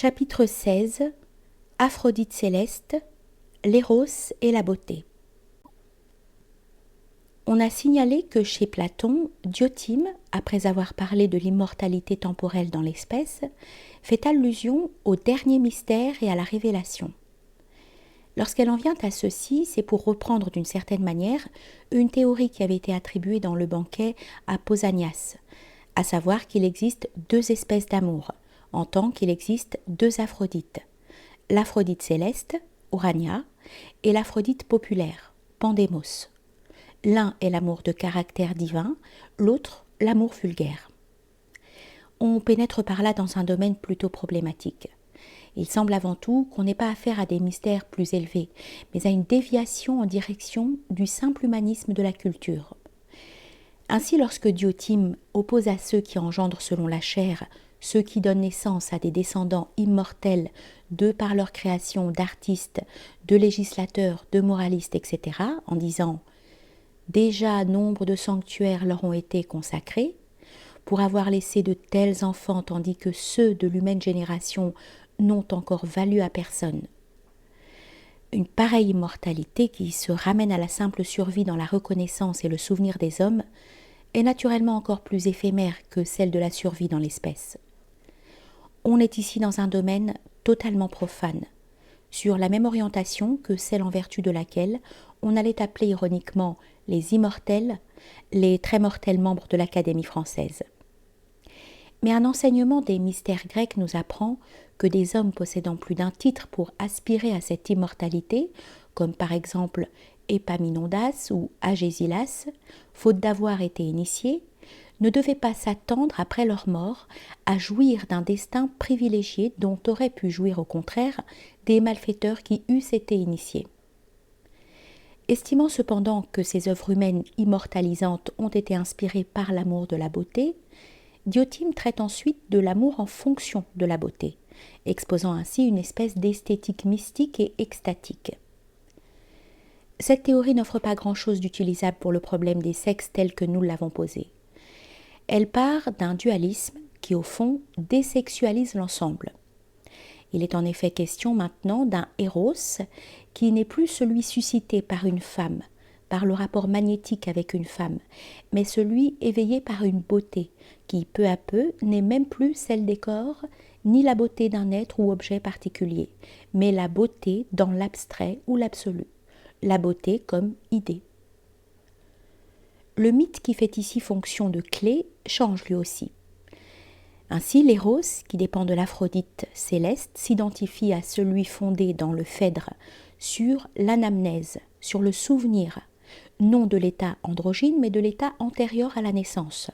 Chapitre 16. Aphrodite céleste, l'Éros et la beauté. On a signalé que chez Platon, Diotime, après avoir parlé de l'immortalité temporelle dans l'espèce, fait allusion au dernier mystère et à la révélation. Lorsqu'elle en vient à ceci, c'est pour reprendre d'une certaine manière une théorie qui avait été attribuée dans le banquet à Pausanias, à savoir qu'il existe deux espèces d'amour, en tant qu'il existe deux Aphrodites, l'Aphrodite céleste, Urania, et l'Aphrodite populaire, Pandémos. L'un est l'amour de caractère divin, l'autre l'amour vulgaire. On pénètre par là dans un domaine plutôt problématique. Il semble avant tout qu'on n'ait pas affaire à des mystères plus élevés, mais à une déviation en direction du simple humanisme de la culture. Ainsi, lorsque Diotime oppose à ceux qui engendrent selon la chair, ceux qui donnent naissance à des descendants immortels de par leur création d'artistes, de législateurs, de moralistes, etc., en disant « Déjà nombre de sanctuaires leur ont été consacrés, pour avoir laissé de tels enfants tandis que ceux de l'humaine génération n'ont encore valu à personne. » Une pareille immortalité qui se ramène à la simple survie dans la reconnaissance et le souvenir des hommes est naturellement encore plus éphémère que celle de la survie dans l'espèce. On est ici dans un domaine totalement profane, sur la même orientation que celle en vertu de laquelle on allait appeler ironiquement les immortels, les très mortels membres de l'Académie française. Mais un enseignement des mystères grecs nous apprend que des hommes possédant plus d'un titre pour aspirer à cette immortalité, comme par exemple Épaminondas ou Agésilas, faute d'avoir été initiés, ne devaient pas s'attendre après leur mort à jouir d'un destin privilégié dont auraient pu jouir au contraire des malfaiteurs qui eussent été initiés. Estimant cependant que ces œuvres humaines immortalisantes ont été inspirées par l'amour de la beauté, Diotime traite ensuite de l'amour en fonction de la beauté, exposant ainsi une espèce d'esthétique mystique et extatique. Cette théorie n'offre pas grand-chose d'utilisable pour le problème des sexes tel que nous l'avons posé. Elle part d'un dualisme qui, au fond, désexualise l'ensemble. Il est en effet question maintenant d'un Éros qui n'est plus celui suscité par une femme, par le rapport magnétique avec une femme, mais celui éveillé par une beauté qui, peu à peu, n'est même plus celle des corps, ni la beauté d'un être ou objet particulier, mais la beauté dans l'abstrait ou l'absolu, la beauté comme idée. Le mythe qui fait ici fonction de clé change lui aussi. Ainsi, l'Éros, qui dépend de l'Aphrodite céleste, s'identifie à celui fondé dans le Phèdre sur l'anamnèse, sur le souvenir, non de l'état androgyne, mais de l'état antérieur à la naissance.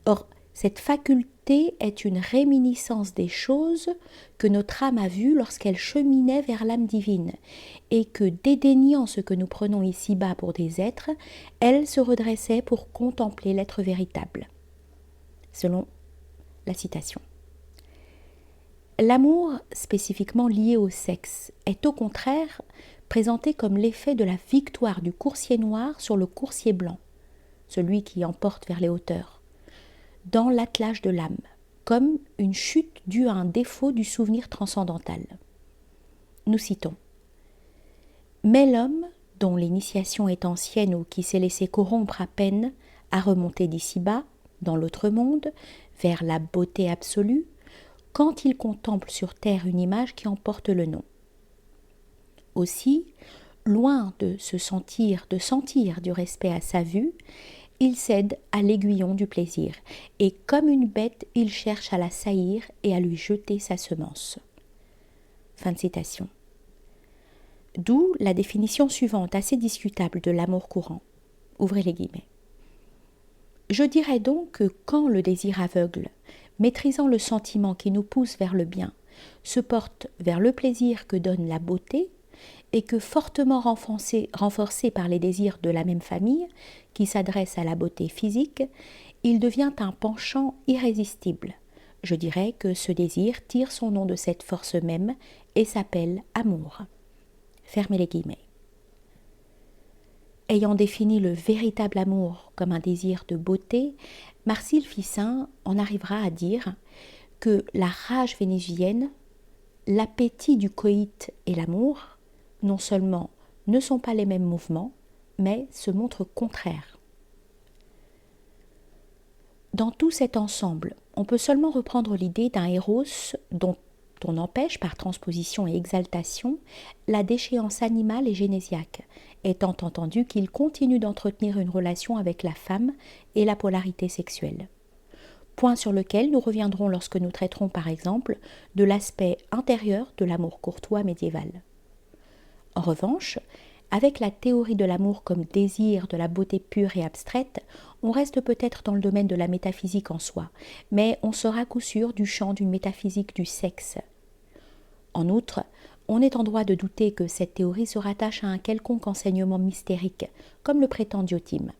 Or, cette faculté est une réminiscence des choses que notre âme a vues lorsqu'elle cheminait vers l'âme divine, et que, dédaignant ce que nous prenons ici-bas pour des êtres, elle se redressait pour contempler l'être véritable. Selon la citation. L'amour, spécifiquement lié au sexe, est au contraire présenté comme l'effet de la victoire du coursier noir sur le coursier blanc, celui qui emporte vers les hauteurs, dans l'attelage de l'âme, comme une chute due à un défaut du souvenir transcendantal. Nous citons « Mais l'homme, dont l'initiation est ancienne ou qui s'est laissé corrompre à peine, a remonté d'ici-bas, dans l'autre monde, vers la beauté absolue, quand il contemple sur terre une image qui en porte le nom. Aussi, loin de sentir du respect à sa vue, il cède à l'aiguillon du plaisir, et comme une bête, il cherche à la saillir et à lui jeter sa semence. » Fin de citation. D'où la définition suivante, assez discutable, de l'amour courant. Ouvrez les guillemets. Je dirais donc que quand le désir aveugle, maîtrisant le sentiment qui nous pousse vers le bien, se porte vers le plaisir que donne la beauté, et que fortement renforcé par les désirs de la même famille, qui s'adresse à la beauté physique, il devient un penchant irrésistible. Je dirais que ce désir tire son nom de cette force même et s'appelle amour. Fermez les guillemets. Ayant défini le véritable amour comme un désir de beauté, Marcille Ficin en arrivera à dire que la rage vénusienne, l'appétit du coït et l'amour, non seulement ne sont pas les mêmes mouvements, mais se montrent contraires. Dans tout cet ensemble, on peut seulement reprendre l'idée d'un Eros dont on empêche, par transposition et exaltation, la déchéance animale et génésiaque, étant entendu qu'il continue d'entretenir une relation avec la femme et la polarité sexuelle. Point sur lequel nous reviendrons lorsque nous traiterons par exemple de l'aspect intérieur de l'amour courtois médiéval. En revanche, avec la théorie de l'amour comme désir de la beauté pure et abstraite, on reste peut-être dans le domaine de la métaphysique en soi, mais on sort à coup sûr du champ d'une métaphysique du sexe. En outre, on est en droit de douter que cette théorie se rattache à un quelconque enseignement mystérique, comme le prétend Diotime.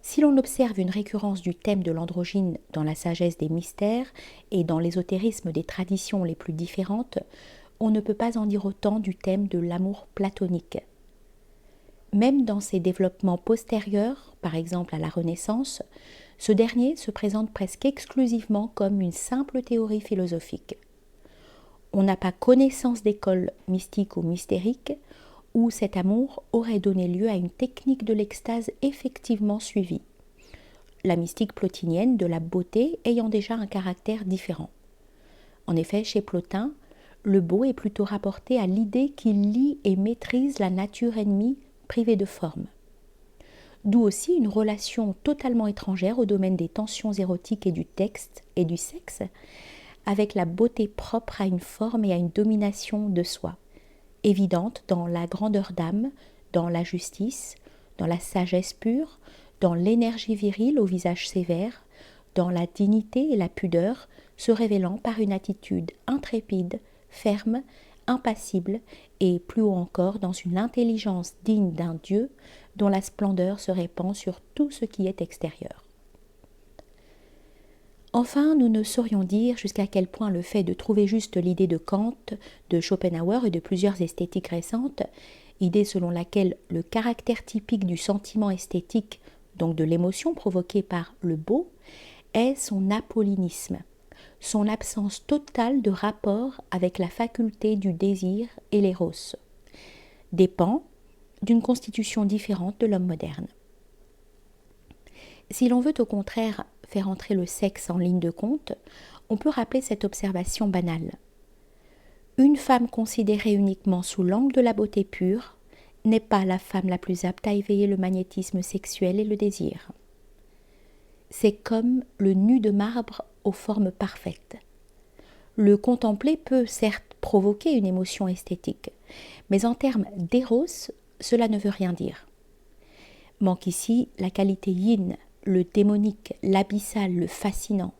Si l'on observe une récurrence du thème de l'androgyne dans la sagesse des mystères et dans l'ésotérisme des traditions les plus différentes, on ne peut pas en dire autant du thème de l'amour platonique. Même dans ses développements postérieurs, par exemple à la Renaissance, ce dernier se présente presque exclusivement comme une simple théorie philosophique. On n'a pas connaissance d'école mystique ou mystérique où cet amour aurait donné lieu à une technique de l'extase effectivement suivie, la mystique plotinienne de la beauté ayant déjà un caractère différent. En effet, chez Plotin, le beau est plutôt rapporté à l'idée qu'il lie et maîtrise la nature ennemie privée de forme. D'où aussi une relation totalement étrangère au domaine des tensions érotiques et du texte et du sexe, avec la beauté propre à une forme et à une domination de soi, évidente dans la grandeur d'âme, dans la justice, dans la sagesse pure, dans l'énergie virile au visage sévère, dans la dignité et la pudeur, se révélant par une attitude intrépide, ferme, impassible, et plus haut encore dans une intelligence digne d'un dieu dont la splendeur se répand sur tout ce qui est extérieur. Enfin, nous ne saurions dire jusqu'à quel point le fait de trouver juste l'idée de Kant, de Schopenhauer et de plusieurs esthétiques récentes, idée selon laquelle le caractère typique du sentiment esthétique, donc de l'émotion provoquée par le beau, est son apollinisme, son absence totale de rapport avec la faculté du désir et l'éros, dépend d'une constitution différente de l'homme moderne. Si l'on veut au contraire faire entrer le sexe en ligne de compte, on peut rappeler cette observation banale. Une femme considérée uniquement sous l'angle de la beauté pure n'est pas la femme la plus apte à éveiller le magnétisme sexuel et le désir. C'est comme le nu de marbre aux formes parfaites. Le contempler peut certes provoquer une émotion esthétique, mais en termes d'éros, cela ne veut rien dire. Manque ici la qualité yin, le démonique, l'abyssal, le fascinant.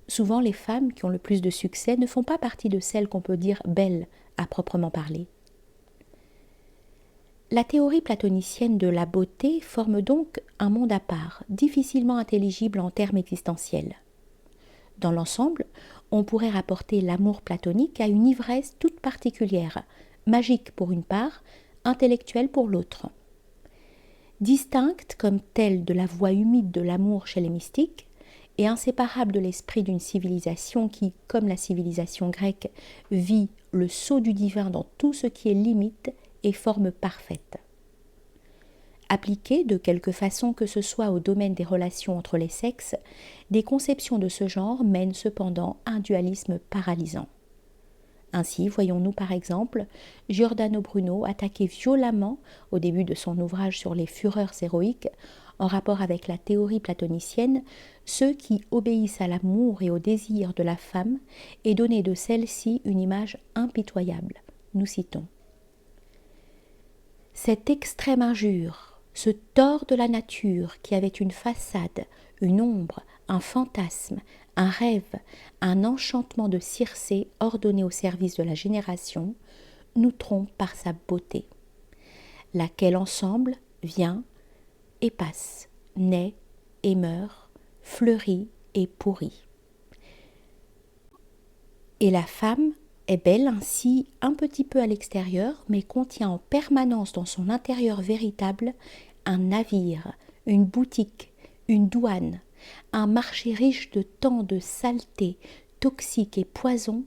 Souvent, les femmes qui ont le plus de succès ne font pas partie de celles qu'on peut dire belles à proprement parler. La théorie platonicienne de la beauté forme donc un monde à part, difficilement intelligible en termes existentiels. Dans l'ensemble, on pourrait rapporter l'amour platonique à une ivresse toute particulière, magique pour une part, intellectuelle pour l'autre. Distincte comme telle de la voix humide de l'amour chez les mystiques, et inséparable de l'esprit d'une civilisation qui, comme la civilisation grecque, vit le sceau du divin dans tout ce qui est limite et forme parfaite. Appliquée de quelque façon que ce soit au domaine des relations entre les sexes, des conceptions de ce genre mènent cependant à un dualisme paralysant. Ainsi, voyons-nous par exemple Giordano Bruno attaquer violemment, au début de son ouvrage sur les fureurs héroïques, en rapport avec la théorie platonicienne, ceux qui obéissent à l'amour et au désir de la femme et donner de celle-ci une image impitoyable. Nous citons. Cette extrême injure, ce tort de la nature qui avait une façade, une ombre, un fantasme, un rêve, un enchantement de Circé ordonné au service de la génération, nous trompe par sa beauté, laquelle ensemble vient et passe, naît et meurt, fleurit et pourrit. Et la femme est belle ainsi un petit peu à l'extérieur, mais contient en permanence dans son intérieur véritable un navire, une boutique, une douane, un marché riche de tant de saleté, toxiques et poisons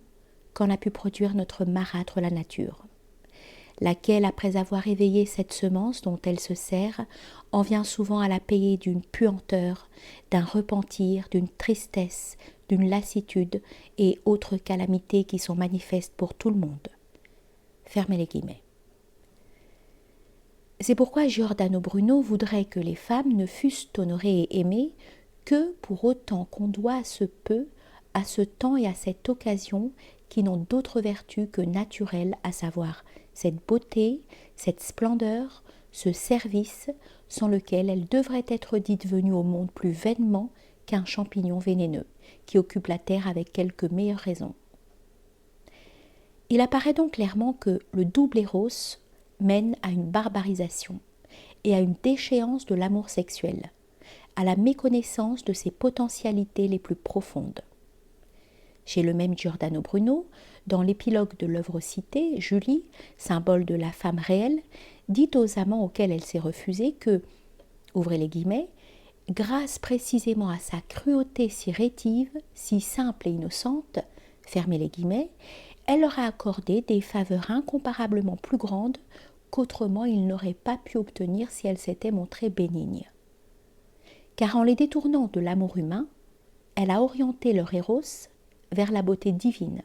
qu'en a pu produire notre marâtre la nature, laquelle, après avoir éveillé cette semence dont elle se sert, en vient souvent à la payer d'une puanteur, d'un repentir, d'une tristesse, d'une lassitude et autres calamités qui sont manifestes pour tout le monde. Fermez les guillemets. C'est pourquoi Giordano Bruno voudrait que les femmes ne fussent honorées et aimées que pour autant qu'on doit à ce peu, à ce temps et à cette occasion qui n'ont d'autre vertu que naturelle, à savoir cette beauté, cette splendeur, ce service, sans lequel elles devraient être dites venues au monde plus vainement qu'un champignon vénéneux, qui occupe la terre avec quelque meilleure raison. Il apparaît donc clairement que le double éros mène à une barbarisation et à une déchéance de l'amour sexuel, à la méconnaissance de ses potentialités les plus profondes. Chez le même Giordano Bruno, dans l'épilogue de l'œuvre citée, Julie, symbole de la femme réelle, dit aux amants auxquels elle s'est refusée que, ouvrez les guillemets, grâce précisément à sa cruauté si rétive, si simple et innocente, fermez les guillemets, elle leur a accordé des faveurs incomparablement plus grandes qu'autrement ils n'auraient pas pu obtenir si elle s'était montrée bénigne. Car en les détournant de l'amour humain, elle a orienté leur éros vers la beauté divine.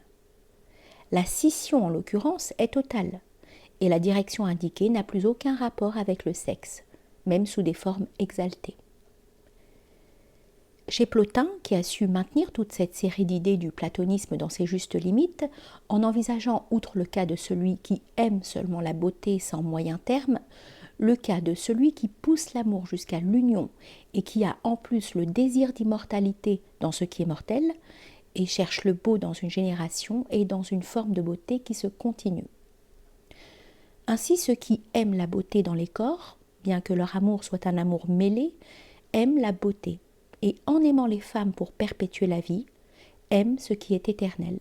La scission, en l'occurrence, est totale, et la direction indiquée n'a plus aucun rapport avec le sexe, même sous des formes exaltées. Chez Plotin, qui a su maintenir toute cette série d'idées du platonisme dans ses justes limites, en envisageant, outre le cas de celui qui aime seulement la beauté sans moyen terme, le cas de celui qui pousse l'amour jusqu'à l'union et qui a en plus le désir d'immortalité dans ce qui est mortel, et cherche le beau dans une génération et dans une forme de beauté qui se continue. Ainsi, ceux qui aiment la beauté dans les corps, bien que leur amour soit un amour mêlé, aiment la beauté, et en aimant les femmes pour perpétuer la vie, aiment ce qui est éternel.